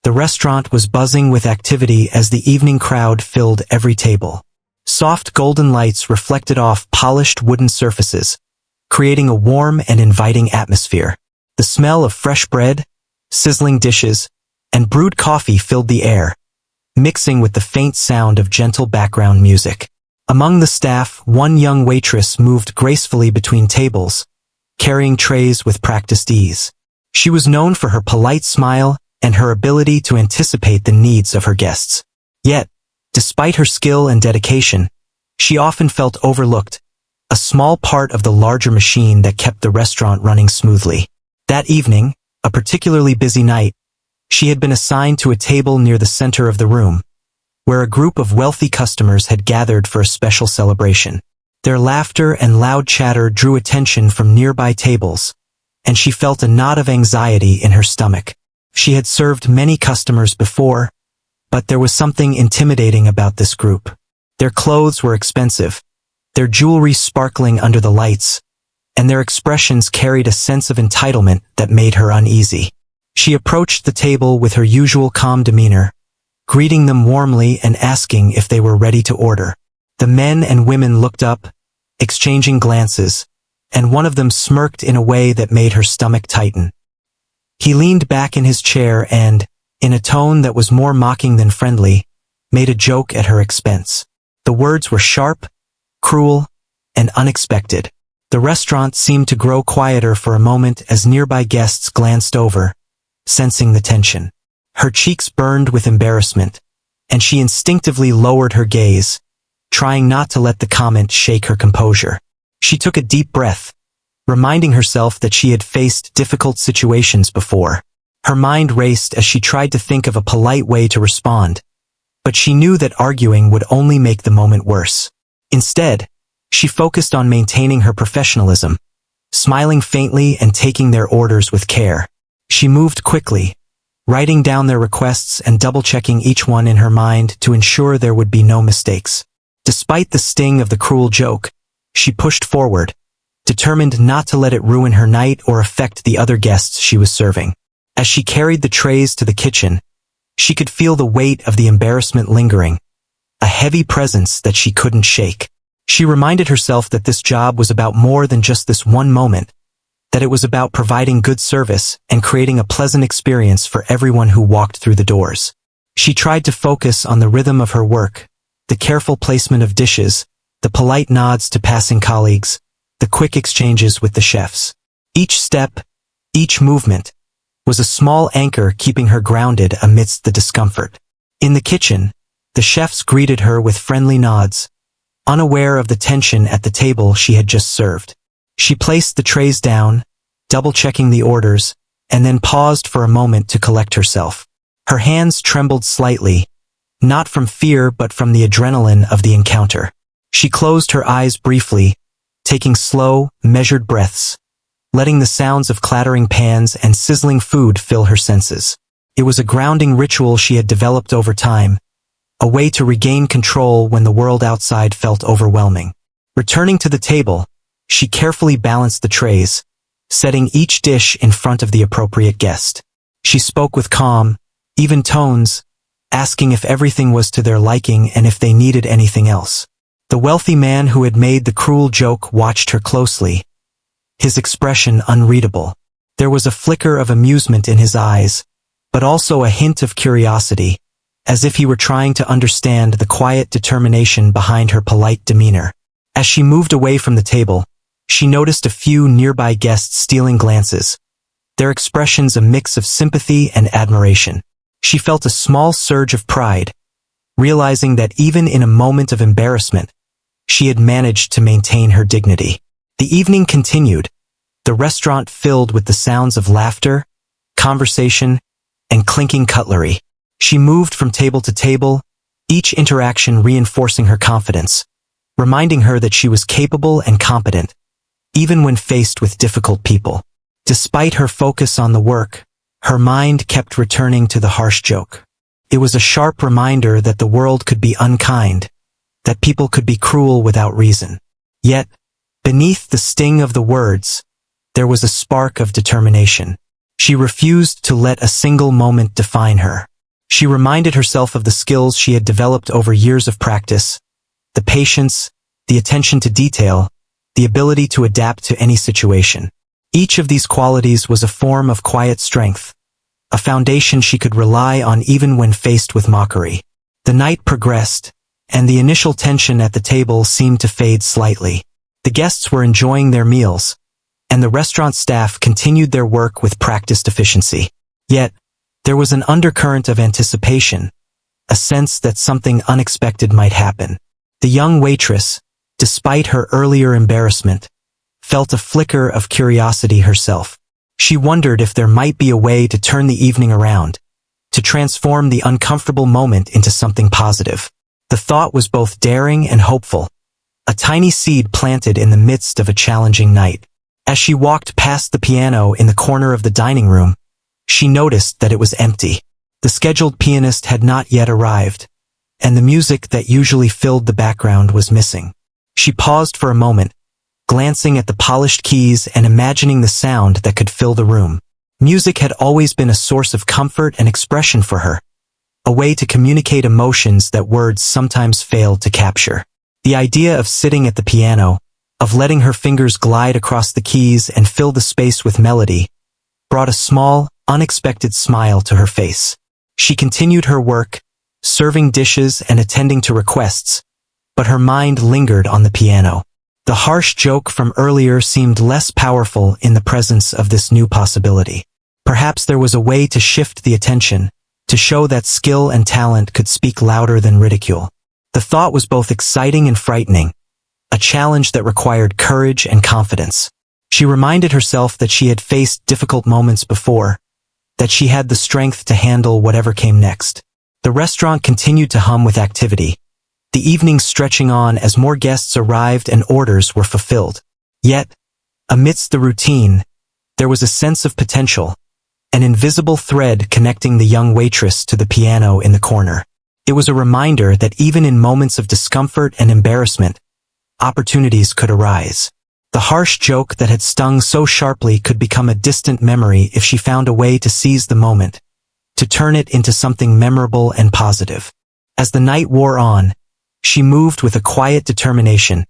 The restaurant was buzzing with activity as the evening crowd filled every table. Soft golden lights reflected off polished wooden surfaces, creating a warm and inviting atmosphere. The smell of fresh bread, sizzling dishes, and brewed coffee filled the air, mixing with the faint sound of gentle background music. Among the staff, one young waitress moved gracefully between tables, carrying trays with practiced ease. She was known for her polite smile and her ability to anticipate the needs of her guests. Yet, despite her skill and dedication, she often felt overlooked, a small part of the larger machine that kept the restaurant running smoothly. That evening, a particularly busy night, she had been assigned to a table near the center of the room, where a group of wealthy customers had gathered for a special celebration. Their laughter and loud chatter drew attention from nearby tables, and she felt a knot of anxiety in her stomach. She had served many customers before, but there was something intimidating about this group. Their clothes were expensive, their jewelry sparkling under the lights, and their expressions carried a sense of entitlement that made her uneasy. She approached the table with her usual calm demeanor, greeting them warmly and asking if they were ready to order. The men and women looked up, exchanging glances, and one of them smirked in a way that made her stomach tighten. He leaned back in his chair and, in a tone that was more mocking than friendly, made a joke at her expense. The words were sharp, cruel, and unexpected. The restaurant seemed to grow quieter for a moment as nearby guests glanced over, sensing the tension. Her cheeks burned with embarrassment, and she instinctively lowered her gaze, trying not to let the comment shake her composure. She took a deep breath, reminding herself that she had faced difficult situations before. Her mind raced as she tried to think of a polite way to respond, but she knew that arguing would only make the moment worse. Instead, she focused on maintaining her professionalism, smiling faintly and taking their orders with care. She moved quickly, writing down their requests and double-checking each one in her mind to ensure there would be no mistakes. Despite the sting of the cruel joke, she pushed forward, determined not to let it ruin her night or affect the other guests she was serving. As she carried the trays to the kitchen, she could feel the weight of the embarrassment lingering, a heavy presence that she couldn't shake. She reminded herself that this job was about more than just this one moment, that it was about providing good service and creating a pleasant experience for everyone who walked through the doors. She tried to focus on the rhythm of her work, the careful placement of dishes, the polite nods to passing colleagues, the quick exchanges with the chefs. Each step, each movement, was a small anchor keeping her grounded amidst the discomfort. In the kitchen, the chefs greeted her with friendly nods, unaware of the tension at the table she had just served. She placed the trays down, double-checking the orders, and then paused for a moment to collect herself. Her hands trembled slightly, not from fear but from the adrenaline of the encounter. She closed her eyes briefly, taking slow, measured breaths, letting the sounds of clattering pans and sizzling food fill her senses. It was a grounding ritual she had developed over time, a way to regain control when the world outside felt overwhelming. Returning to the table, she carefully balanced the trays, setting each dish in front of the appropriate guest. She spoke with calm, even tones, asking if everything was to their liking and if they needed anything else. The wealthy man who had made the cruel joke watched her closely, his expression unreadable. There was a flicker of amusement in his eyes, but also a hint of curiosity, as if he were trying to understand the quiet determination behind her polite demeanor. As she moved away from the table, she noticed a few nearby guests stealing glances, their expressions a mix of sympathy and admiration. She felt a small surge of pride, realizing that even in a moment of embarrassment, she had managed to maintain her dignity. The evening continued, the restaurant filled with the sounds of laughter, conversation, and clinking cutlery. She moved from table to table, each interaction reinforcing her confidence, reminding her that she was capable and competent, even when faced with difficult people. Despite her focus on the work, her mind kept returning to the harsh joke. It was a sharp reminder that the world could be unkind, that people could be cruel without reason. Yet, beneath the sting of the words, there was a spark of determination. She refused to let a single moment define her. She reminded herself of the skills she had developed over years of practice, the patience, the attention to detail, the ability to adapt to any situation. Each of these qualities was a form of quiet strength, a foundation she could rely on even when faced with mockery. The night progressed, and the initial tension at the table seemed to fade slightly. The guests were enjoying their meals, and the restaurant staff continued their work with practiced efficiency. Yet, there was an undercurrent of anticipation, a sense that something unexpected might happen. The young waitress, despite her earlier embarrassment, felt a flicker of curiosity herself. She wondered if there might be a way to turn the evening around, to transform the uncomfortable moment into something positive. The thought was both daring and hopeful, a tiny seed planted in the midst of a challenging night. As she walked past the piano in the corner of the dining room, she noticed that it was empty. The scheduled pianist had not yet arrived, and the music that usually filled the background was missing. She paused for a moment, glancing at the polished keys and imagining the sound that could fill the room. Music had always been a source of comfort and expression for her, a way to communicate emotions that words sometimes failed to capture. The idea of sitting at the piano, of letting her fingers glide across the keys and fill the space with melody, brought a small, unexpected smile to her face. She continued her work, serving dishes and attending to requests, but her mind lingered on the piano. The harsh joke from earlier seemed less powerful in the presence of this new possibility. Perhaps there was a way to shift the attention, to show that skill and talent could speak louder than ridicule. The thought was both exciting and frightening, a challenge that required courage and confidence. She reminded herself that she had faced difficult moments before, that she had the strength to handle whatever came next. The restaurant continued to hum with activity, the evening stretching on as more guests arrived and orders were fulfilled. Yet, amidst the routine, there was a sense of potential, an invisible thread connecting the young waitress to the piano in the corner. It was a reminder that even in moments of discomfort and embarrassment, opportunities could arise. The harsh joke that had stung so sharply could become a distant memory if she found a way to seize the moment, to turn it into something memorable and positive. As the night wore on, she moved with a quiet determination,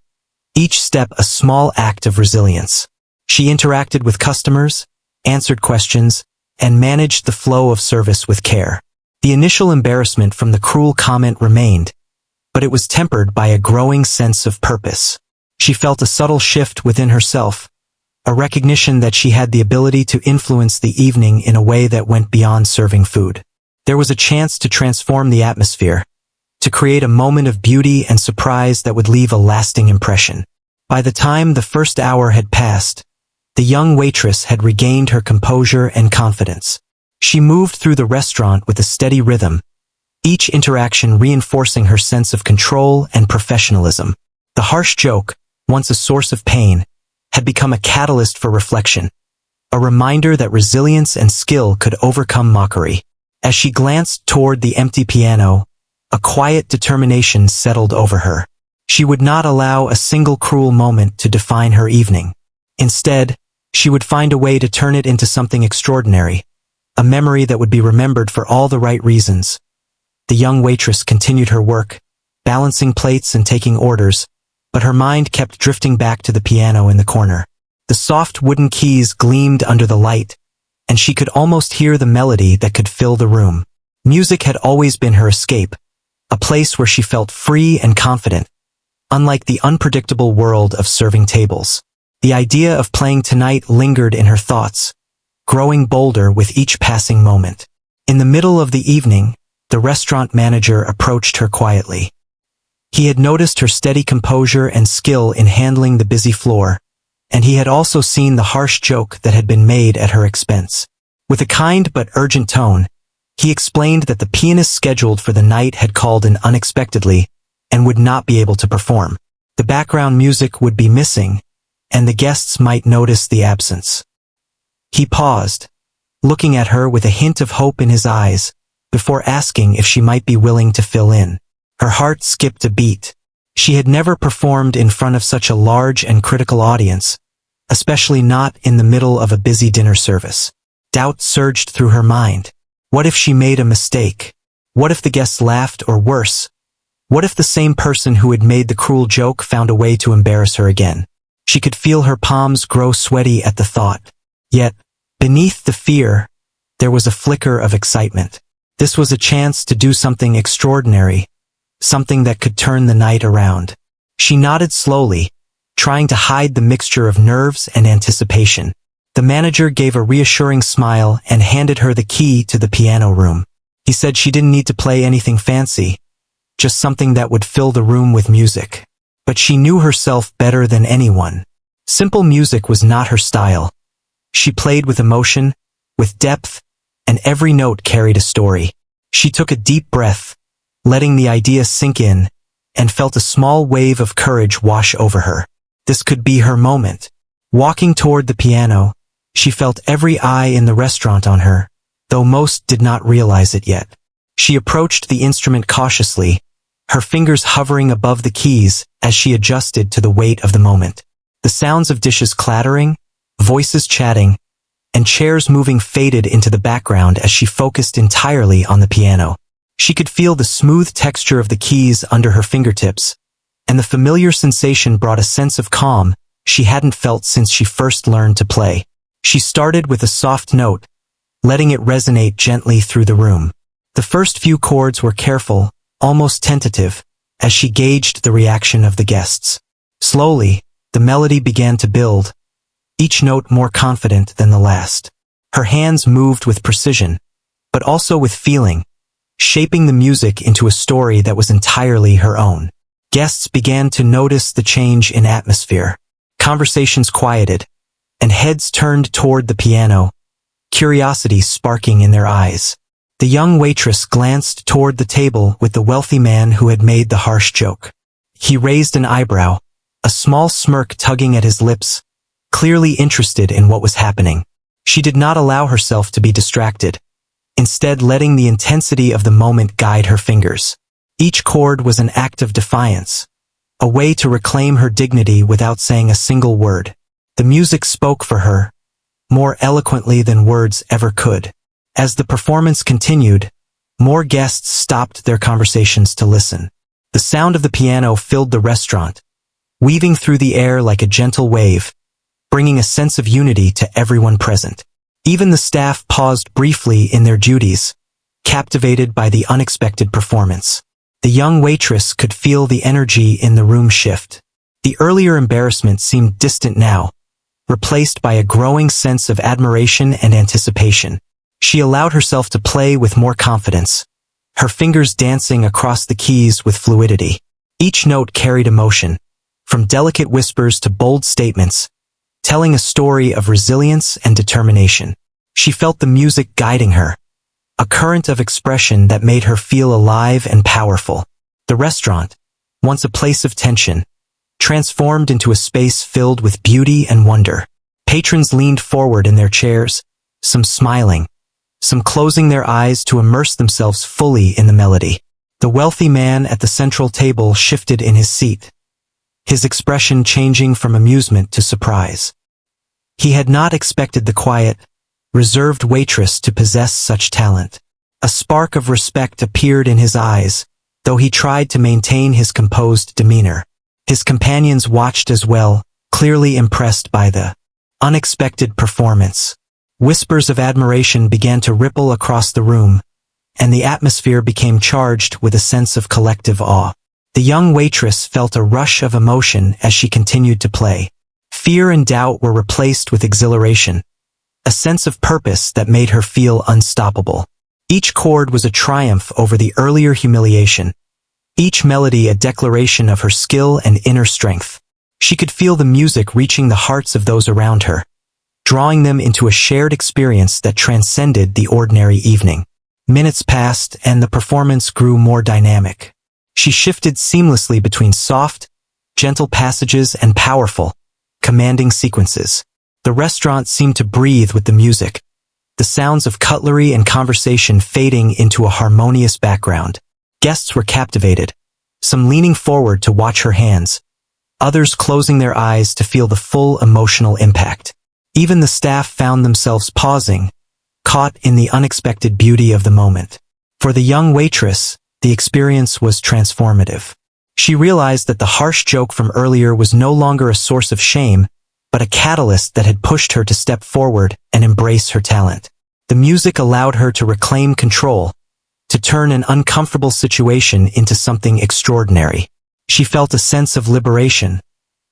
each step a small act of resilience. She interacted with customers, answered questions, and managed the flow of service with care. The initial embarrassment from the cruel comment remained, but it was tempered by a growing sense of purpose. She felt a subtle shift within herself, a recognition that she had the ability to influence the evening in a way that went beyond serving food. There was a chance to transform the atmosphere, to create a moment of beauty and surprise that would leave a lasting impression. By the time the first hour had passed, the young waitress had regained her composure and confidence. She moved through the restaurant with a steady rhythm, each interaction reinforcing her sense of control and professionalism. The harsh joke, once a source of pain, had become a catalyst for reflection, a reminder that resilience and skill could overcome mockery. As she glanced toward the empty piano, a quiet determination settled over her. She would not allow a single cruel moment to define her evening. Instead, she would find a way to turn it into something extraordinary, a memory that would be remembered for all the right reasons. The young waitress continued her work, balancing plates and taking orders, but her mind kept drifting back to the piano in the corner. The soft wooden keys gleamed under the light, and she could almost hear the melody that could fill the room. Music had always been her escape, a place where she felt free and confident, unlike the unpredictable world of serving tables. The idea of playing tonight lingered in her thoughts, growing bolder with each passing moment. In the middle of the evening, the restaurant manager approached her quietly. He had noticed her steady composure and skill in handling the busy floor, and he had also seen the harsh joke that had been made at her expense. With a kind but urgent tone, he explained that the pianist scheduled for the night had called in unexpectedly and would not be able to perform. The background music would be missing, and the guests might notice the absence. He paused, looking at her with a hint of hope in his eyes, before asking if she might be willing to fill in. Her heart skipped a beat. She had never performed in front of such a large and critical audience, especially not in the middle of a busy dinner service. Doubt surged through her mind. What if she made a mistake? What if the guests laughed, or worse, what if the same person who had made the cruel joke found a way to embarrass her again? She could feel her palms grow sweaty at the thought. Yet, beneath the fear, there was a flicker of excitement. This was a chance to do something extraordinary, something that could turn the night around. She nodded slowly, trying to hide the mixture of nerves and anticipation. The manager gave a reassuring smile and handed her the key to the piano room. He said she didn't need to play anything fancy, just something that would fill the room with music. But she knew herself better than anyone. Simple music was not her style. She played with emotion, with depth, and every note carried a story. She took a deep breath, letting the idea sink in, and felt a small wave of courage wash over her. This could be her moment. Walking toward the piano, she felt every eye in the restaurant on her, though most did not realize it yet. She approached the instrument cautiously, her fingers hovering above the keys as she adjusted to the weight of the moment. The sounds of dishes clattering, voices chatting, and chairs moving faded into the background as she focused entirely on the piano. She could feel the smooth texture of the keys under her fingertips, and the familiar sensation brought a sense of calm she hadn't felt since she first learned to play. She started with a soft note, letting it resonate gently through the room. The first few chords were careful, almost tentative, as she gauged the reaction of the guests. Slowly, the melody began to build, each note more confident than the last. Her hands moved with precision, but also with feeling, shaping the music into a story that was entirely her own. Guests began to notice the change in atmosphere. Conversations quieted, and heads turned toward the piano, curiosity sparking in their eyes. The young waitress glanced toward the table with the wealthy man who had made the harsh joke. He raised an eyebrow, a small smirk tugging at his lips, clearly interested in what was happening. She did not allow herself to be distracted, instead letting the intensity of the moment guide her fingers. Each chord was an act of defiance, a way to reclaim her dignity without saying a single word. The music spoke for her, more eloquently than words ever could. As the performance continued, more guests stopped their conversations to listen. The sound of the piano filled the restaurant, weaving through the air like a gentle wave, bringing a sense of unity to everyone present. Even the staff paused briefly in their duties, captivated by the unexpected performance. The young waitress could feel the energy in the room shift. The earlier embarrassment seemed distant now, replaced by a growing sense of admiration and anticipation. She allowed herself to play with more confidence, her fingers dancing across the keys with fluidity. Each note carried emotion, from delicate whispers to bold statements, telling a story of resilience and determination. She felt the music guiding her, a current of expression that made her feel alive and powerful. The restaurant, once a place of tension, transformed into a space filled with beauty and wonder. Patrons leaned forward in their chairs, some smiling, some closing their eyes to immerse themselves fully in the melody. The wealthy man at the central table shifted in his seat, his expression changing from amusement to surprise. He had not expected the quiet, reserved waitress to possess such talent. A spark of respect appeared in his eyes, though he tried to maintain his composed demeanor. His companions watched as well, clearly impressed by the unexpected performance. Whispers of admiration began to ripple across the room, and the atmosphere became charged with a sense of collective awe. The young waitress felt a rush of emotion as she continued to play. Fear and doubt were replaced with exhilaration, a sense of purpose that made her feel unstoppable. Each chord was a triumph over the earlier humiliation, each melody a declaration of her skill and inner strength. She could feel the music reaching the hearts of those around her, drawing them into a shared experience that transcended the ordinary evening. Minutes passed and the performance grew more dynamic. She shifted seamlessly between soft, gentle passages and powerful, commanding sequences. The restaurant seemed to breathe with the music, the sounds of cutlery and conversation fading into a harmonious background. Guests were captivated, some leaning forward to watch her hands, others closing their eyes to feel the full emotional impact. Even the staff found themselves pausing, caught in the unexpected beauty of the moment. For the young waitress, the experience was transformative. She realized that the harsh joke from earlier was no longer a source of shame, but a catalyst that had pushed her to step forward and embrace her talent. The music allowed her to reclaim control, to turn an uncomfortable situation into something extraordinary. She felt a sense of liberation,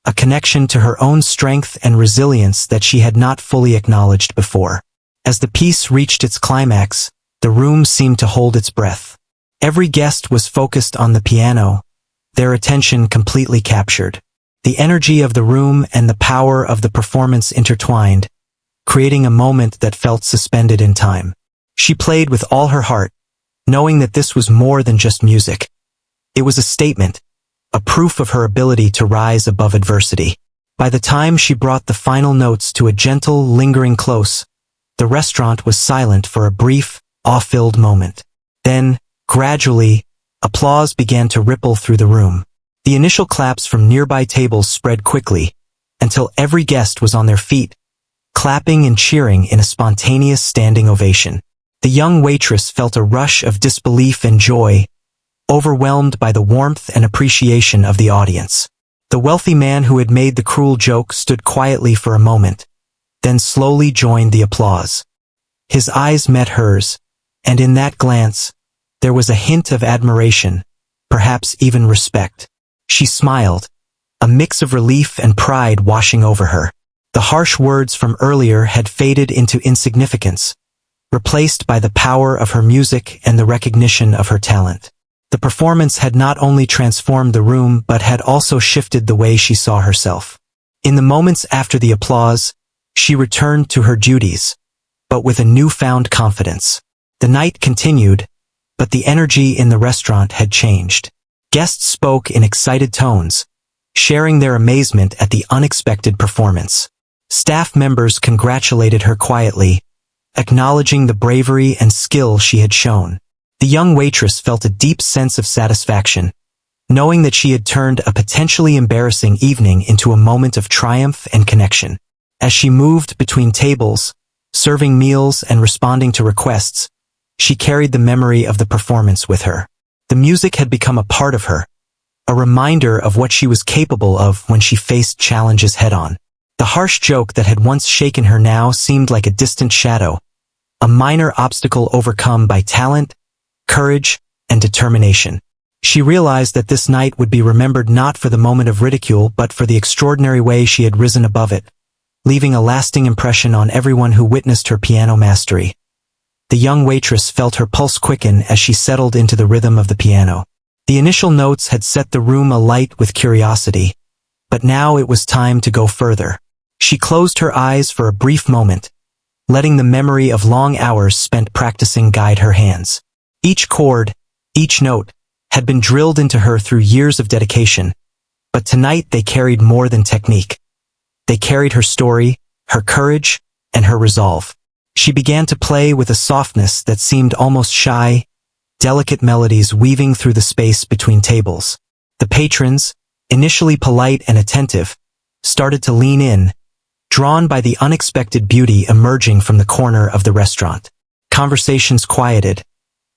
a connection to her own strength and resilience that she had not fully acknowledged before. As the piece reached its climax, the room seemed to hold its breath. Every guest was focused on the piano, their attention completely captured. The energy of the room and the power of the performance intertwined, creating a moment that felt suspended in time. She played with all her heart, knowing that this was more than just music. It was a statement, a proof of her ability to rise above adversity. By the time she brought the final notes to a gentle, lingering close, the restaurant was silent for a brief, awe-filled moment. Then, gradually, applause began to ripple through the room. The initial claps from nearby tables spread quickly, until every guest was on their feet, clapping and cheering in a spontaneous standing ovation. The young waitress felt a rush of disbelief and joy, overwhelmed by the warmth and appreciation of the audience. The wealthy man who had made the cruel joke stood quietly for a moment, then slowly joined the applause. His eyes met hers, and in that glance, there was a hint of admiration, perhaps even respect. She smiled, a mix of relief and pride washing over her. The harsh words from earlier had faded into insignificance, replaced by the power of her music and the recognition of her talent. The performance had not only transformed the room but had also shifted the way she saw herself. In the moments after the applause, she returned to her duties, but with a newfound confidence. The night continued, but the energy in the restaurant had changed. Guests spoke in excited tones, sharing their amazement at the unexpected performance. Staff members congratulated her quietly, acknowledging the bravery and skill she had shown. The young waitress felt a deep sense of satisfaction, knowing that she had turned a potentially embarrassing evening into a moment of triumph and connection. As she moved between tables, serving meals and responding to requests, she carried the memory of the performance with her. The music had become a part of her, a reminder of what she was capable of when she faced challenges head-on. The harsh joke that had once shaken her now seemed like a distant shadow, a minor obstacle overcome by talent, courage, and determination. She realized that this night would be remembered not for the moment of ridicule but for the extraordinary way she had risen above it, leaving a lasting impression on everyone who witnessed her piano mastery. The young waitress felt her pulse quicken as she settled into the rhythm of the piano. The initial notes had set the room alight with curiosity, but now it was time to go further. She closed her eyes for a brief moment, letting the memory of long hours spent practicing guide her hands. Each chord, each note, had been drilled into her through years of dedication, but tonight they carried more than technique. They carried her story, her courage, and her resolve. She began to play with a softness that seemed almost shy, delicate melodies weaving through the space between tables. The patrons, initially polite and attentive, started to lean in, drawn by the unexpected beauty emerging from the corner of the restaurant. Conversations quieted,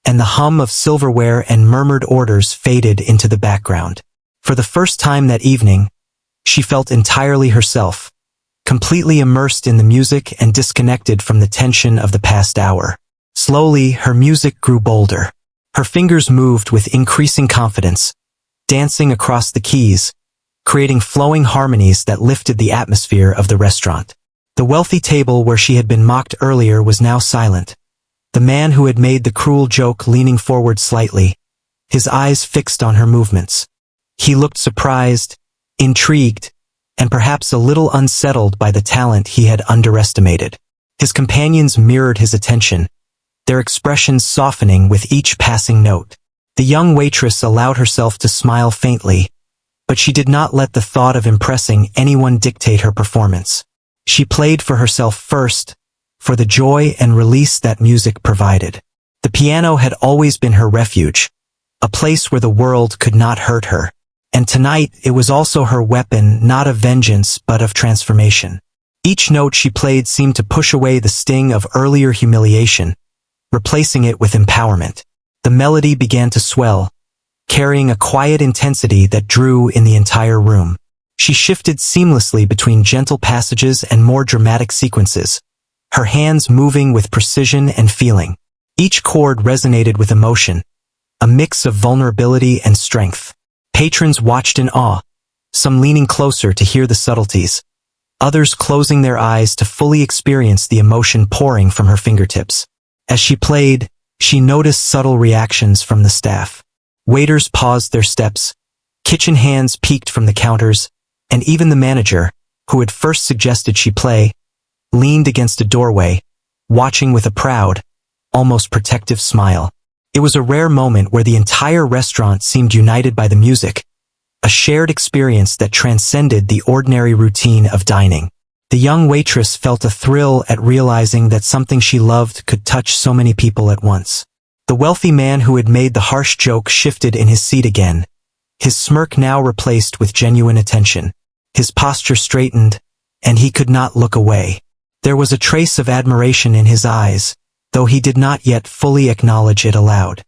and the hum of silverware and murmured orders faded into the background. For the first time that evening, she felt entirely herself, completely immersed in the music and disconnected from the tension of the past hour. Slowly, her music grew bolder. Her fingers moved with increasing confidence, dancing across the keys, creating flowing harmonies that lifted the atmosphere of the restaurant. The wealthy table where she had been mocked earlier was now silent. The man who had made the cruel joke leaning forward slightly, his eyes fixed on her movements. He looked surprised, intrigued, and perhaps a little unsettled by the talent he had underestimated. His companions mirrored his attention, their expressions softening with each passing note. The young waitress allowed herself to smile faintly, but she did not let the thought of impressing anyone dictate her performance. She played for herself first, for the joy and release that music provided. The piano had always been her refuge, a place where the world could not hurt her. And tonight it was also her weapon, not of vengeance but of transformation. Each note she played seemed to push away the sting of earlier humiliation, replacing it with empowerment. The melody began to swell, carrying a quiet intensity that drew in the entire room. She shifted seamlessly between gentle passages and more dramatic sequences, her hands moving with precision and feeling. Each chord resonated with emotion, a mix of vulnerability and strength. Patrons watched in awe, some leaning closer to hear the subtleties, others closing their eyes to fully experience the emotion pouring from her fingertips. As she played, she noticed subtle reactions from the staff. Waiters paused their steps, kitchen hands peeked from the counters, and even the manager, who had first suggested she play, leaned against a doorway, watching with a proud, almost protective smile. It was a rare moment where the entire restaurant seemed united by the music, a shared experience that transcended the ordinary routine of dining. The young waitress felt a thrill at realizing that something she loved could touch so many people at once. The wealthy man who had made the harsh joke shifted in his seat again, his smirk now replaced with genuine attention. His posture straightened, and he could not look away. There was a trace of admiration in his eyes, though he did not yet fully acknowledge it aloud.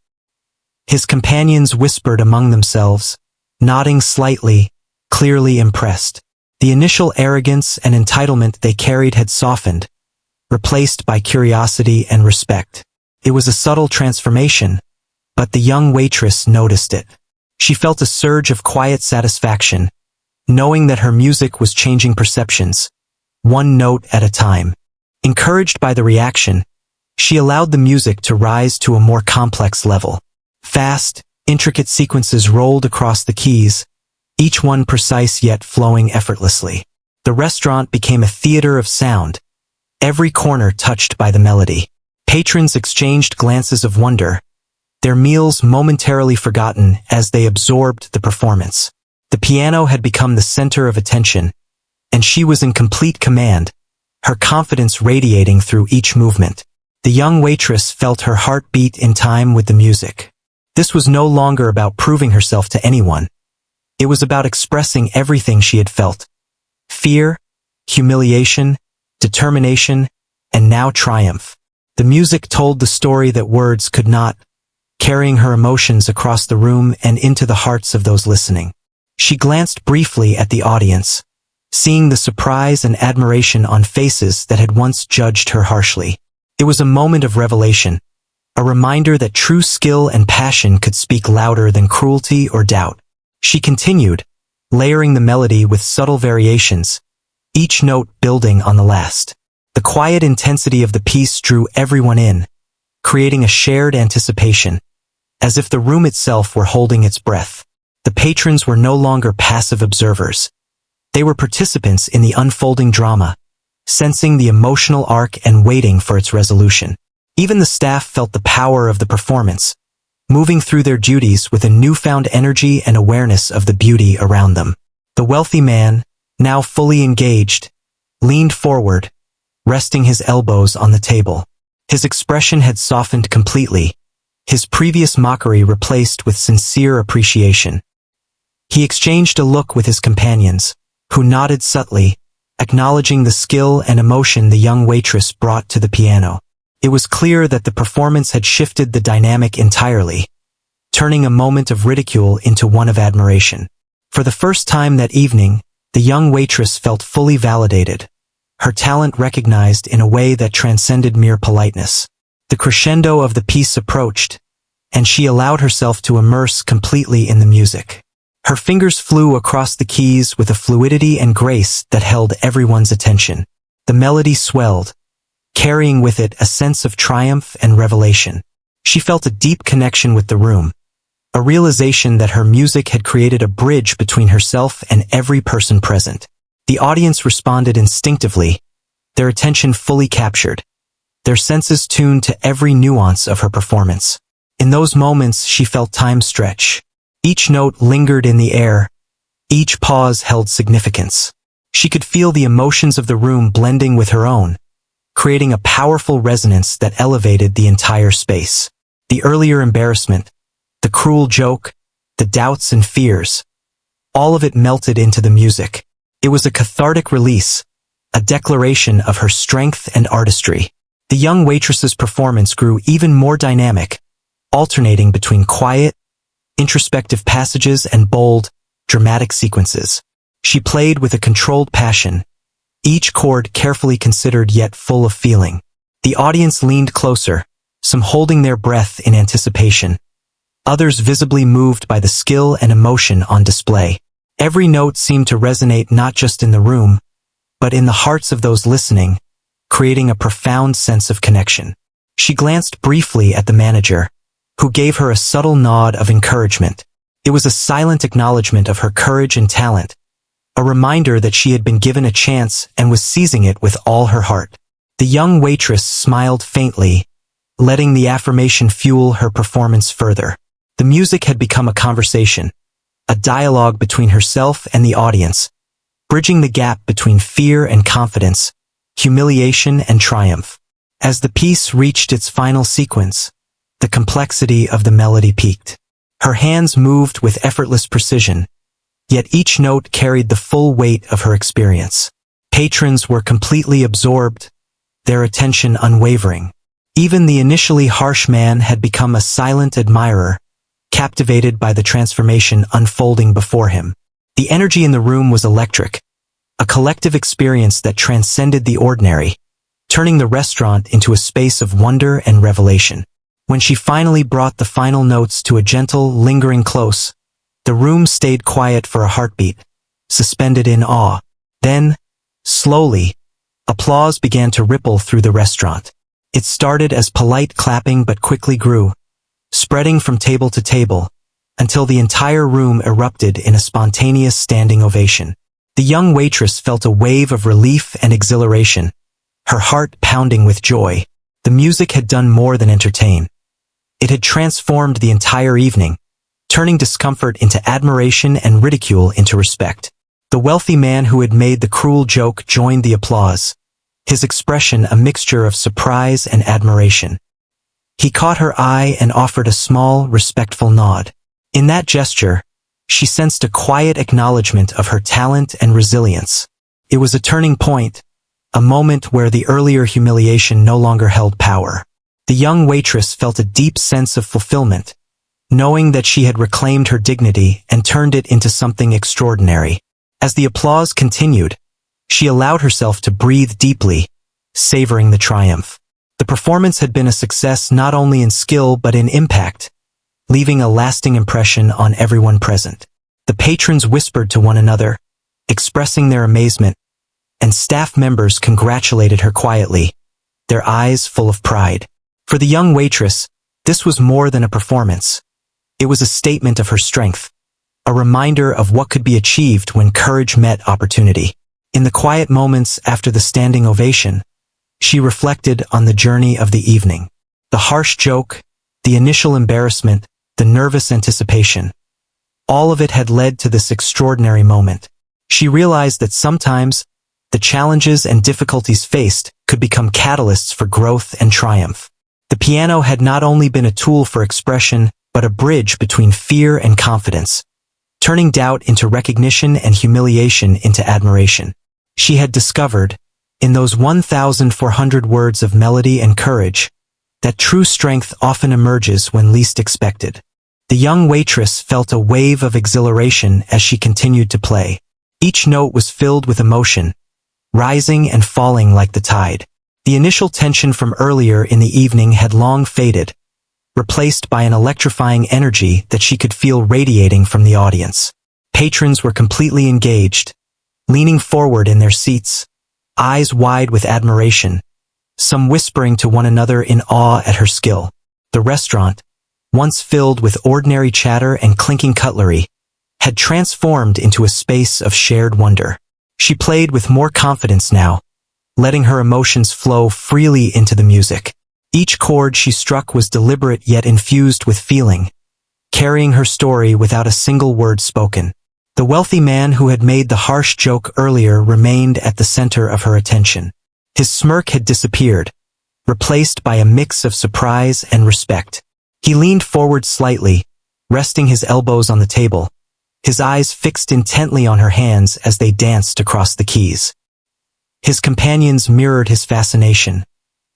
His companions whispered among themselves, nodding slightly, clearly impressed. The initial arrogance and entitlement they carried had softened, replaced by curiosity and respect. It was a subtle transformation, but the young waitress noticed it. She felt a surge of quiet satisfaction, knowing that her music was changing perceptions, one note at a time. Encouraged by the reaction, she allowed the music to rise to a more complex level. Fast, intricate sequences rolled across the keys, each one precise yet flowing effortlessly. The restaurant became a theater of sound, every corner touched by the melody. Patrons exchanged glances of wonder, their meals momentarily forgotten as they absorbed the performance. The piano had become the center of attention, and she was in complete command, her confidence radiating through each movement. The young waitress felt her heart beat in time with the music. This was no longer about proving herself to anyone. It was about expressing everything she had felt. Fear, humiliation, determination, and now triumph. The music told the story that words could not, carrying her emotions across the room and into the hearts of those listening. She glanced briefly at the audience, seeing the surprise and admiration on faces that had once judged her harshly. It was a moment of revelation, a reminder that true skill and passion could speak louder than cruelty or doubt. She continued, layering the melody with subtle variations, each note building on the last. The quiet intensity of the piece drew everyone in, creating a shared anticipation, as if the room itself were holding its breath. The patrons were no longer passive observers. They were participants in the unfolding drama, sensing the emotional arc and waiting for its resolution. Even the staff felt the power of the performance, moving through their duties with a newfound energy and awareness of the beauty around them. The wealthy man, now fully engaged, leaned forward, resting his elbows on the table. His expression had softened completely, his previous mockery replaced with sincere appreciation. He exchanged a look with his companions, who nodded subtly, acknowledging the skill and emotion the young waitress brought to the piano. It was clear that the performance had shifted the dynamic entirely, turning a moment of ridicule into one of admiration. For the first time that evening, the young waitress felt fully validated, her talent recognized in a way that transcended mere politeness. The crescendo of the piece approached, and she allowed herself to immerse completely in the music. Her fingers flew across the keys with a fluidity and grace that held everyone's attention. The melody swelled, carrying with it a sense of triumph and revelation. She felt a deep connection with the room, a realization that her music had created a bridge between herself and every person present. The audience responded instinctively, their attention fully captured, their senses tuned to every nuance of her performance. In those moments she felt time stretch. Each note lingered in the air, each pause held significance. She could feel the emotions of the room blending with her own, creating a powerful resonance that elevated the entire space. The earlier embarrassment, the cruel joke, the doubts and fears, all of it melted into the music. It was a cathartic release, a declaration of her strength and artistry. The young waitress's performance grew even more dynamic, alternating between quiet, introspective passages and bold, dramatic sequences. She played with a controlled passion, each chord carefully considered yet full of feeling. The audience leaned closer, some holding their breath in anticipation, others visibly moved by the skill and emotion on display. Every note seemed to resonate not just in the room, but in the hearts of those listening, creating a profound sense of connection. She glanced briefly at the manager, who gave her a subtle nod of encouragement. It was a silent acknowledgement of her courage and talent, a reminder that she had been given a chance and was seizing it with all her heart. The young waitress smiled faintly, letting the affirmation fuel her performance further. The music had become a conversation, a dialogue between herself and the audience, bridging the gap between fear and confidence, humiliation and triumph. As the piece reached its final sequence, the complexity of the melody peaked. Her hands moved with effortless precision, yet each note carried the full weight of her experience. Patrons were completely absorbed, their attention unwavering. Even the initially harsh man had become a silent admirer, captivated by the transformation unfolding before him. The energy in the room was electric, a collective experience that transcended the ordinary, turning the restaurant into a space of wonder and revelation. When she finally brought the final notes to a gentle, lingering close, the room stayed quiet for a heartbeat, suspended in awe. Then, slowly, applause began to ripple through the restaurant. It started as polite clapping but quickly grew, spreading from table to table, until the entire room erupted in a spontaneous standing ovation. The young waitress felt a wave of relief and exhilaration, her heart pounding with joy. The music had done more than entertain. It had transformed the entire evening, turning discomfort into admiration and ridicule into respect. The wealthy man who had made the cruel joke joined the applause, his expression a mixture of surprise and admiration. He caught her eye and offered a small, respectful nod. In that gesture, she sensed a quiet acknowledgement of her talent and resilience. It was a turning point, a moment where the earlier humiliation no longer held power. The young waitress felt a deep sense of fulfillment, knowing that she had reclaimed her dignity and turned it into something extraordinary. As the applause continued, she allowed herself to breathe deeply, savoring the triumph. The performance had been a success not only in skill but in impact, leaving a lasting impression on everyone present. The patrons whispered to one another, expressing their amazement, and staff members congratulated her quietly, their eyes full of pride. For the young waitress, this was more than a performance. It was a statement of her strength, a reminder of what could be achieved when courage met opportunity. In the quiet moments after the standing ovation, she reflected on the journey of the evening. The harsh joke, the initial embarrassment, the nervous anticipation. All of it had led to this extraordinary moment. She realized that sometimes, the challenges and difficulties faced could become catalysts for growth and triumph. The piano had not only been a tool for expression, but a bridge between fear and confidence, turning doubt into recognition and humiliation into admiration. She had discovered, in those 1,400 words of melody and courage, that true strength often emerges when least expected. The young waitress felt a wave of exhilaration as she continued to play. Each note was filled with emotion, rising and falling like the tide. The initial tension from earlier in the evening had long faded, replaced by an electrifying energy that she could feel radiating from the audience. Patrons were completely engaged, leaning forward in their seats, eyes wide with admiration, some whispering to one another in awe at her skill. The restaurant, once filled with ordinary chatter and clinking cutlery, had transformed into a space of shared wonder. She played with more confidence now, letting her emotions flow freely into the music. Each chord she struck was deliberate yet infused with feeling, carrying her story without a single word spoken. The wealthy man who had made the harsh joke earlier remained at the center of her attention. His smirk had disappeared, replaced by a mix of surprise and respect. He leaned forward slightly, resting his elbows on the table, his eyes fixed intently on her hands as they danced across the keys. His companions mirrored his fascination,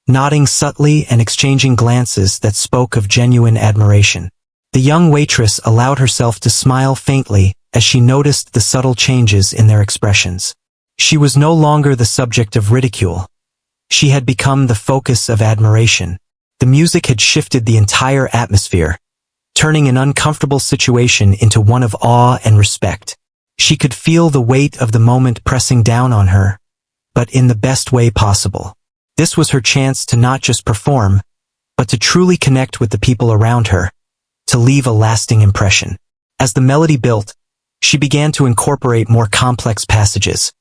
nodding subtly and exchanging glances that spoke of genuine admiration. The young waitress allowed herself to smile faintly as she noticed the subtle changes in their expressions. She was no longer the subject of ridicule. She had become the focus of admiration. The music had shifted the entire atmosphere, turning an uncomfortable situation into one of awe and respect. She could feel the weight of the moment pressing down on her, but in the best way possible. This was her chance to not just perform, but to truly connect with the people around her, to leave a lasting impression. As the melody built, she began to incorporate more complex passages,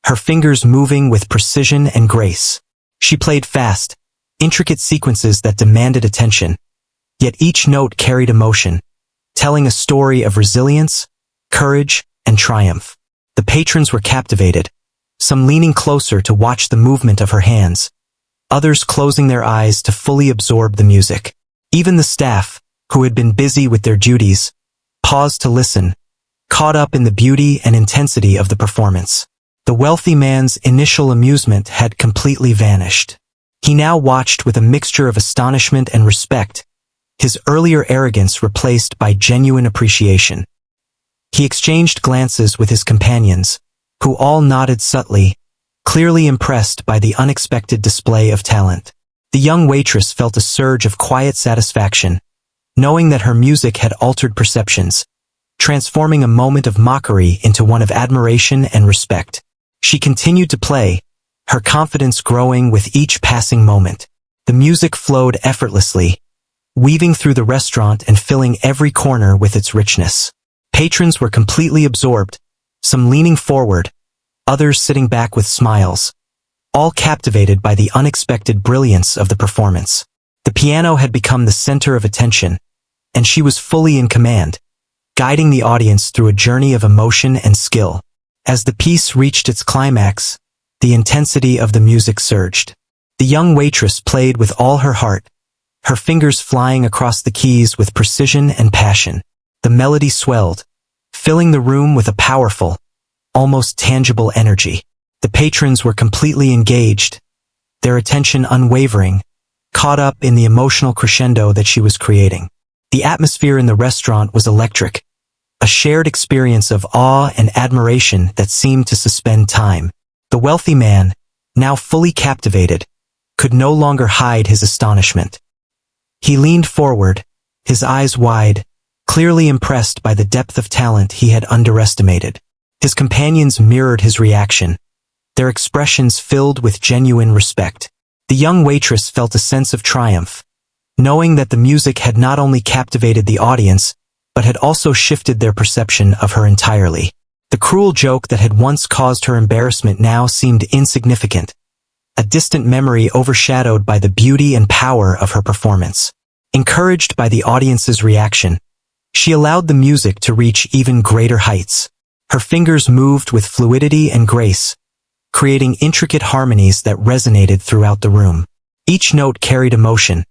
her fingers moving with precision and grace. She played fast, intricate sequences that demanded attention, yet each note carried emotion, telling a story of resilience, courage, and triumph. The patrons were captivated, some leaning closer to watch the movement of her hands, others closing their eyes to fully absorb the music. Even the staff, who had been busy with their duties, paused to listen, caught up in the beauty and intensity of the performance. The wealthy man's initial amusement had completely vanished. He now watched with a mixture of astonishment and respect, his earlier arrogance replaced by genuine appreciation. He exchanged glances with his companions, who all nodded subtly, clearly impressed by the unexpected display of talent. The young waitress felt a surge of quiet satisfaction, knowing that her music had altered perceptions, transforming a moment of mockery into one of admiration and respect. She continued to play, her confidence growing with each passing moment. The music flowed effortlessly, weaving through the restaurant and filling every corner with its richness. Patrons were completely absorbed, some leaning forward, others sitting back with smiles, all captivated by the unexpected brilliance of the performance. The piano had become the center of attention, and she was fully in command, guiding the audience through a journey of emotion and skill. As the piece reached its climax, the intensity of the music surged. The young waitress played with all her heart, her fingers flying across the keys with precision and passion. The melody swelled, filling the room with a powerful, almost tangible energy. The patrons were completely engaged, their attention unwavering, caught up in the emotional crescendo that she was creating. The atmosphere in the restaurant was electric, a shared experience of awe and admiration that seemed to suspend time. The wealthy man, now fully captivated, could no longer hide his astonishment. He leaned forward, his eyes wide, clearly impressed by the depth of talent he had underestimated. His companions mirrored his reaction, their expressions filled with genuine respect. The young waitress felt a sense of triumph, knowing that the music had not only captivated the audience, but had also shifted their perception of her entirely. The cruel joke that had once caused her embarrassment now seemed insignificant, a distant memory overshadowed by the beauty and power of her performance. Encouraged by the audience's reaction, she allowed the music to reach even greater heights. Her fingers moved with fluidity and grace, creating intricate harmonies that resonated throughout the room. Each note carried emotion,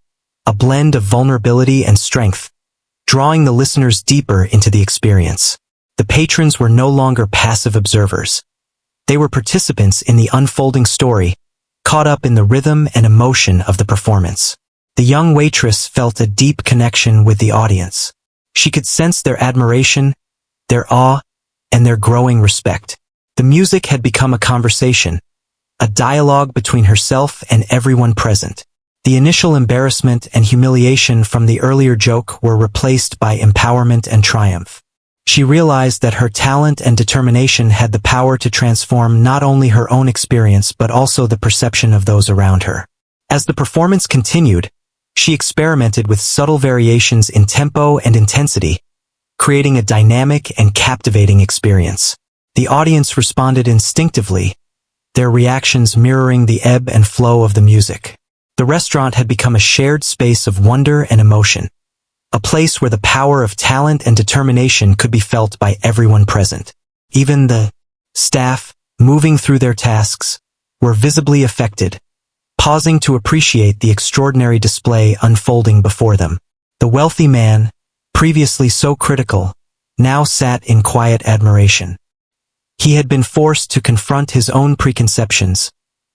a blend of vulnerability and strength, drawing the listeners deeper into the experience. The patrons were no longer passive observers. They were participants in the unfolding story, caught up in the rhythm and emotion of the performance. The young waitress felt a deep connection with the audience. She could sense their admiration, their awe, and their growing respect. The music had become a conversation, a dialogue between herself and everyone present. The initial embarrassment and humiliation from the earlier joke were replaced by empowerment and triumph. She realized that her talent and determination had the power to transform not only her own experience but also the perception of those around her. As the performance continued, she experimented with subtle variations in tempo and intensity, creating a dynamic and captivating experience. The audience responded instinctively, their reactions mirroring the ebb and flow of the music. The restaurant had become a shared space of wonder and emotion, a place where the power of talent and determination could be felt by everyone present. Even the staff, moving through their tasks, were visibly affected, pausing to appreciate the extraordinary display unfolding before them. The wealthy man, previously so critical, now sat in quiet admiration. He had been forced to confront his own preconceptions,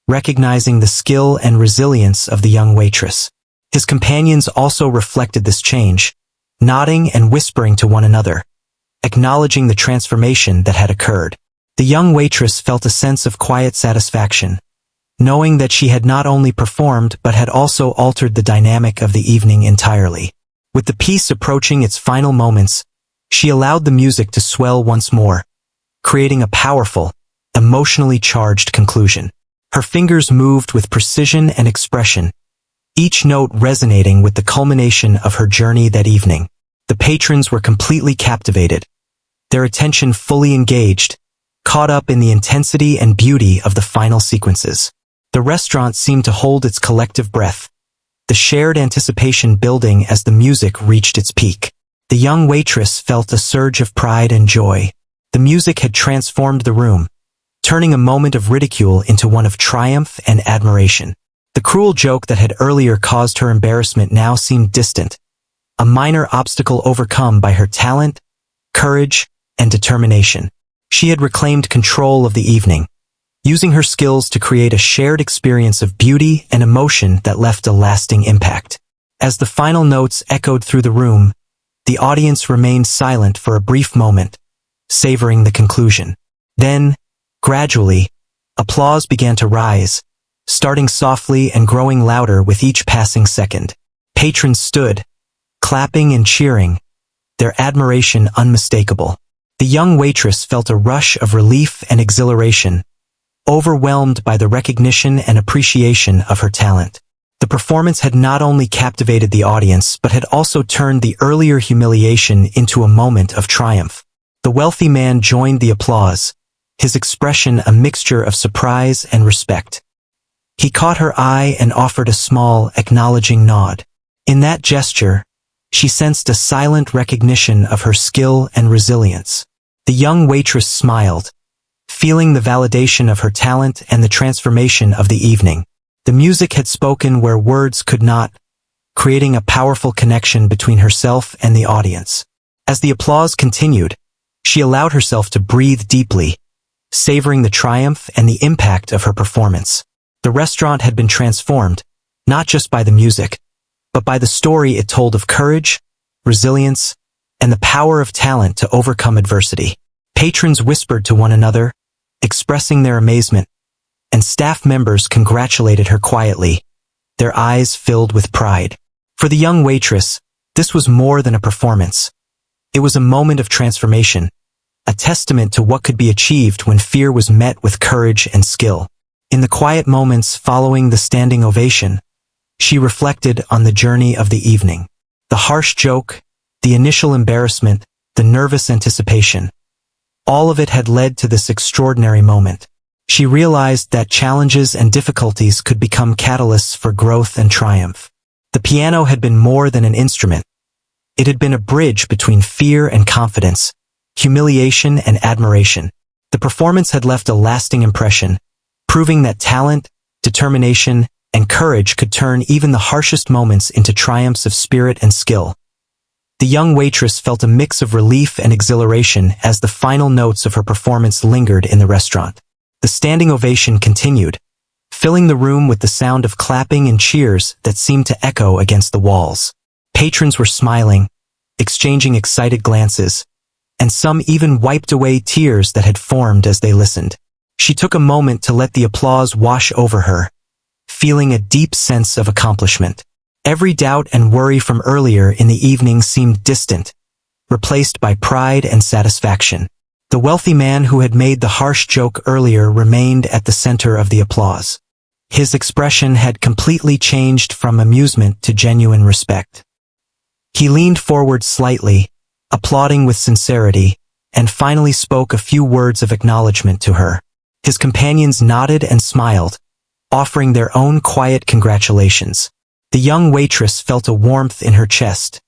recognizing the skill and resilience of the young waitress. His companions also reflected this change, nodding and whispering to one another, acknowledging the transformation that had occurred. The young waitress felt a sense of quiet satisfaction, knowing that she had not only performed but had also altered the dynamic of the evening entirely. With the piece approaching its final moments, she allowed the music to swell once more, creating a powerful, emotionally charged conclusion. Her fingers moved with precision and expression, each note resonating with the culmination of her journey that evening. The patrons were completely captivated, their attention fully engaged, caught up in the intensity and beauty of the final sequences. The restaurant seemed to hold its collective breath, the shared anticipation building as the music reached its peak. The young waitress felt a surge of pride and joy. The music had transformed the room, turning a moment of ridicule into one of triumph and admiration. The cruel joke that had earlier caused her embarrassment now seemed distant, a minor obstacle overcome by her talent, courage, and determination. She had reclaimed control of the evening, using her skills to create a shared experience of beauty and emotion that left a lasting impact. As the final notes echoed through the room, the audience remained silent for a brief moment, savoring the conclusion. Then, gradually, applause began to rise, starting softly and growing louder with each passing second. Patrons stood, clapping and cheering, their admiration unmistakable. The young waitress felt a rush of relief and exhilaration, overwhelmed by the recognition and appreciation of her talent. The performance had not only captivated the audience but had also turned the earlier humiliation into a moment of triumph. The wealthy man joined the applause, his expression a mixture of surprise and respect. He caught her eye and offered a small, acknowledging nod. In that gesture, she sensed a silent recognition of her skill and resilience. The young waitress smiled, feeling the validation of her talent and the transformation of the evening. The music had spoken where words could not, creating a powerful connection between herself and the audience. As the applause continued, she allowed herself to breathe deeply, savoring the triumph and the impact of her performance. The restaurant had been transformed, not just by the music, but by the story it told of courage, resilience, and the power of talent to overcome adversity. Patrons whispered to one another, expressing their amazement, and staff members congratulated her quietly, their eyes filled with pride. For the young waitress, this was more than a performance. It was a moment of transformation, a testament to what could be achieved when fear was met with courage and skill. In the quiet moments following the standing ovation, she reflected on the journey of the evening. The harsh joke, the initial embarrassment, the nervous anticipation. All of it had led to this extraordinary moment. She realized that challenges and difficulties could become catalysts for growth and triumph. The piano had been more than an instrument. It had been a bridge between fear and confidence, humiliation and admiration. The performance had left a lasting impression, proving that talent, determination, and courage could turn even the harshest moments into triumphs of spirit and skill. The young waitress felt a mix of relief and exhilaration as the final notes of her performance lingered in the restaurant. The standing ovation continued, filling the room with the sound of clapping and cheers that seemed to echo against the walls. Patrons were smiling, exchanging excited glances, and some even wiped away tears that had formed as they listened. She took a moment to let the applause wash over her, feeling a deep sense of accomplishment. Every doubt and worry from earlier in the evening seemed distant, replaced by pride and satisfaction. The wealthy man who had made the harsh joke earlier remained at the center of the applause. His expression had completely changed from amusement to genuine respect. He leaned forward slightly, applauding with sincerity, and finally spoke a few words of acknowledgement to her. His companions nodded and smiled, offering their own quiet congratulations. The young waitress felt a warmth in her chest,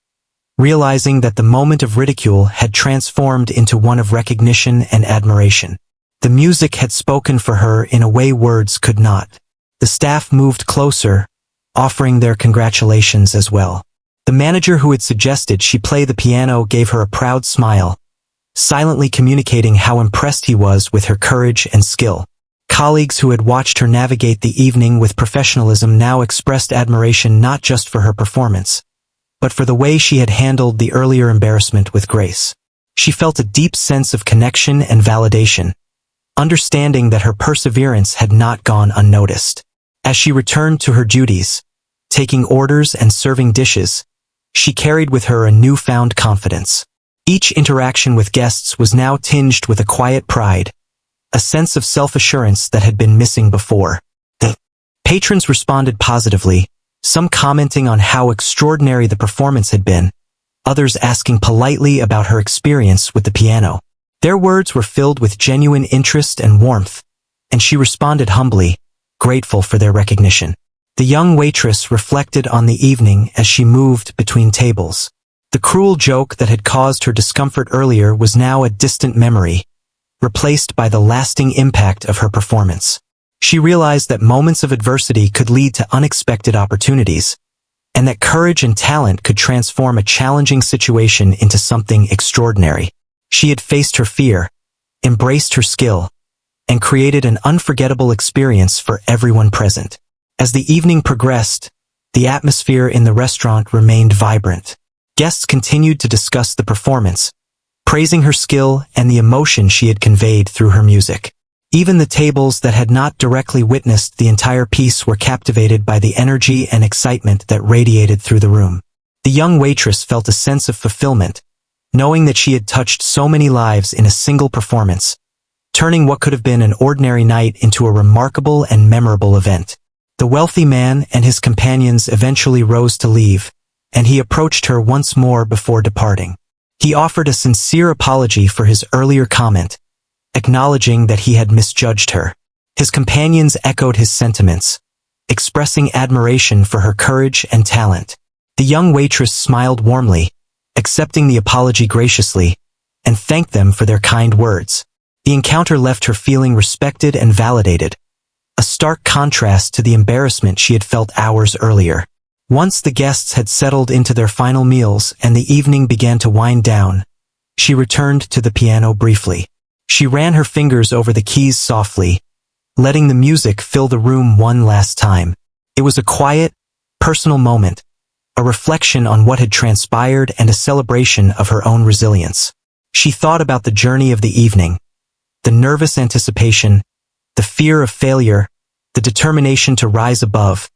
realizing that the moment of ridicule had transformed into one of recognition and admiration. The music had spoken for her in a way words could not. The staff moved closer, offering their congratulations as well. The manager who had suggested she play the piano gave her a proud smile, silently communicating how impressed he was with her courage and skill. Colleagues who had watched her navigate the evening with professionalism now expressed admiration not just for her performance, but for the way she had handled the earlier embarrassment with grace. She felt a deep sense of connection and validation, understanding that her perseverance had not gone unnoticed. As she returned to her duties, taking orders and serving dishes, she carried with her a newfound confidence. Each interaction with guests was now tinged with a quiet pride, a sense of self-assurance that had been missing before. The patrons responded positively, some commenting on how extraordinary the performance had been, others asking politely about her experience with the piano. Their words were filled with genuine interest and warmth, and she responded humbly, grateful for their recognition. The young waitress reflected on the evening as she moved between tables. The cruel joke that had caused her discomfort earlier was now a distant memory, replaced by the lasting impact of her performance. She realized that moments of adversity could lead to unexpected opportunities, and that courage and talent could transform a challenging situation into something extraordinary. She had faced her fear, embraced her skill, and created an unforgettable experience for everyone present. As the evening progressed, the atmosphere in the restaurant remained vibrant. Guests continued to discuss the performance, praising her skill and the emotion she had conveyed through her music. Even the tables that had not directly witnessed the entire piece were captivated by the energy and excitement that radiated through the room. The young waitress felt a sense of fulfillment, knowing that she had touched so many lives in a single performance, turning what could have been an ordinary night into a remarkable and memorable event. The wealthy man and his companions eventually rose to leave, and he approached her once more before departing. He offered a sincere apology for his earlier comment, acknowledging that he had misjudged her. His companions echoed his sentiments, expressing admiration for her courage and talent. The young waitress smiled warmly, accepting the apology graciously, and thanked them for their kind words. The encounter left her feeling respected and validated, a stark contrast to the embarrassment she had felt hours earlier. Once the guests had settled into their final meals and the evening began to wind down, she returned to the piano briefly. She ran her fingers over the keys softly, letting the music fill the room one last time. It was a quiet, personal moment, a reflection on what had transpired and a celebration of her own resilience. She thought about the journey of the evening, the nervous anticipation, the fear of failure, the determination to rise above,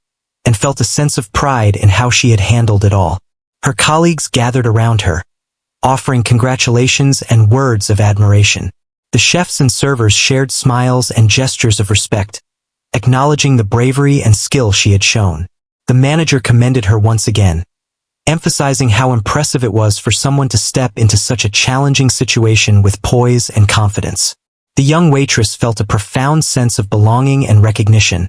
and felt a sense of pride in how she had handled it all. Her colleagues gathered around her, offering congratulations and words of admiration. The chefs and servers shared smiles and gestures of respect, acknowledging the bravery and skill she had shown. The manager commended her once again, emphasizing how impressive it was for someone to step into such a challenging situation with poise and confidence. The young waitress felt a profound sense of belonging and recognition,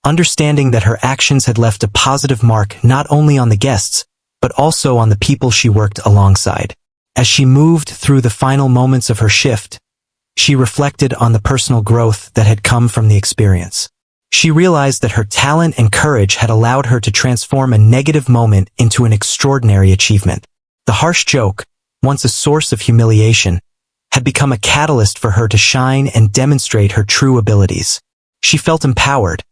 understanding that her actions had left a positive mark not only on the guests, but also on the people she worked alongside. As she moved through the final moments of her shift, she reflected on the personal growth that had come from the experience. She realized that her talent and courage had allowed her to transform a negative moment into an extraordinary achievement. The harsh joke, once a source of humiliation, had become a catalyst for her to shine and demonstrate her true abilities. She felt empowered,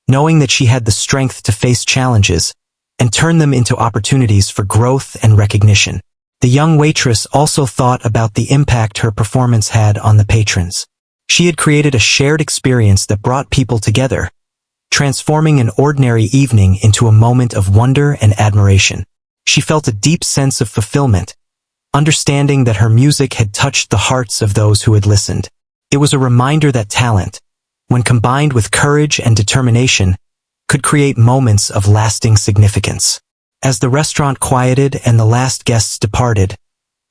knowing that she had the strength to face challenges and turn them into opportunities for growth and recognition. The young waitress also thought about the impact her performance had on the patrons. She had created a shared experience that brought people together, transforming an ordinary evening into a moment of wonder and admiration. She felt a deep sense of fulfillment, understanding that her music had touched the hearts of those who had listened. It was a reminder that talent, when combined with courage and determination, could create moments of lasting significance. As the restaurant quieted and the last guests departed,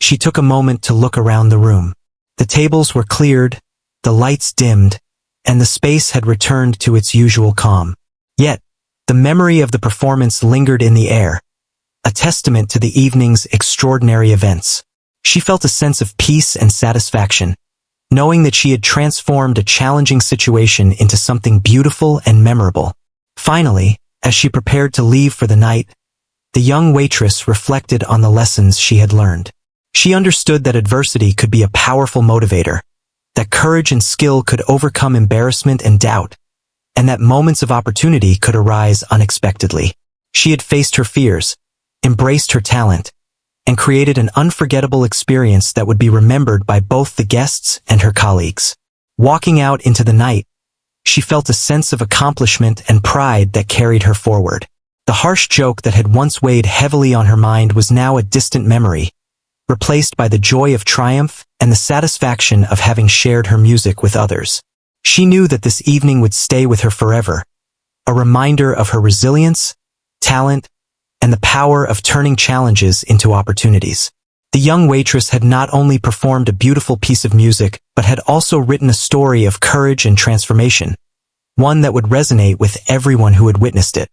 she took a moment to look around the room. The tables were cleared, the lights dimmed, and the space had returned to its usual calm. Yet, the memory of the performance lingered in the air, a testament to the evening's extraordinary events. She felt a sense of peace and satisfaction, knowing that she had transformed a challenging situation into something beautiful and memorable. Finally, as she prepared to leave for the night, the young waitress reflected on the lessons she had learned. She understood that adversity could be a powerful motivator, that courage and skill could overcome embarrassment and doubt, and that moments of opportunity could arise unexpectedly. She had faced her fears, embraced her talent, and created an unforgettable experience that would be remembered by both the guests and her colleagues. Walking out into the night, she felt a sense of accomplishment and pride that carried her forward. The harsh joke that had once weighed heavily on her mind was now a distant memory, replaced by the joy of triumph and the satisfaction of having shared her music with others. She knew that this evening would stay with her forever, a reminder of her resilience, talent, and the power of turning challenges into opportunities. The young waitress had not only performed a beautiful piece of music, but had also written a story of courage and transformation, one that would resonate with everyone who had witnessed it.